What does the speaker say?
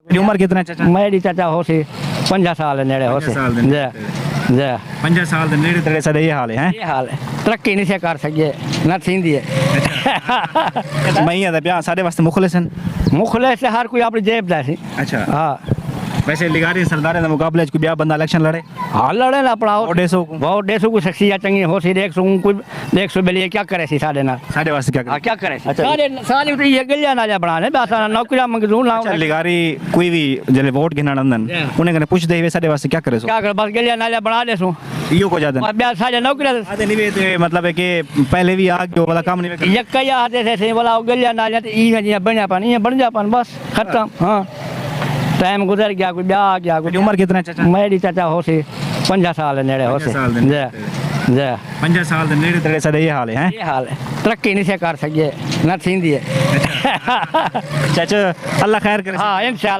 तेरी उम्र कितना चाचा? मेरी चाचा हो सी 50 साल नेड़े हो सी। साल जय जय 50 साल ਦੇ ਨੇੜੇ ਤੇਰੇ ਸਾਡੇ ਇਹ ਹਾਲ ਹੈ ये हाल है तरक्की नहीं से कर सके न थींदी है ਮਈਆਂ ਦਾ ਵਿਆਹ ਸਾਡੇ ਵਾਸਤੇ ਮੁਖਲਿਸ ਹਨ। मुखले से हर कोई अपनी जेब दा सी। ਅੱਛਾ हाँ ਵੈਸੇ ਲਿਗਾਰੀ ਸਰਦਾਰਾਂ ਦੇ ਮੁਕਾਬਲੇ 'ਚ ਕੋਈ ਵਿਆਹ ਬੰਦਾ ਇਲੈਕਸ਼ਨ ਲੜੇ हाँ लड़े ना अपना ਉਹ 150 को बहुत डेढ़ सौ को शख्सियत चंगी हो सी 100 बेलिए क्या करे सी साढ़े ना ਸਾਡੇ ਵਾਸਤੇ ਕੀ हाँ ਕਰੇ? क्या करे सी सारे सारे तो ये गलियां ना जा बनाने बस नौकरियां मंगजूर ना ਅੱਛਾ ਲਿਗਾਰੀ ਕੋਈ ਵੀ ਜਿਹੜੇ ਵੋਟ ਗਿਣਨ ਆਂਦਨ ਉਹਨੇ ਕਨੇ ਪੁੱਛਦੇ ਹੀ ਸਾਡੇ ਵਾਸਤੇ ਕੀ ਕਰੇ ਸੋ क्या करे बस गलियां नालियां बना दे सू ਇਹੋ ਕੋ ਜਾਦਨ बस ब्याह सारे नौकरियां ਆਦੇ ਨਹੀਂ ਵੇ मतलब है कि पहले भी आ गयो वाला काम नहीं वे यक्का या आते थे वाला गलियां नालियां तो ई जियां बन जापन ये बन जापन बस खत्म हाँ टाइम गुजर गया कोई ब्याह आ गया तेरी कोई उम्र कितना चाचा? मेरी चाचा हो सी 50 साल नेड़े हो 50 सी। साल दे जय जय 50 साल ਦੇ ਨੇੜੇ ਤੇਰੇ ਸਾਡੇ ਇਹ ਹਾਲ ਹੈ ये हाल है तरक्की नहीं से कर सके न थींदी है चाचा अल्लाह खैर करे। हाँ इंशाल्लाह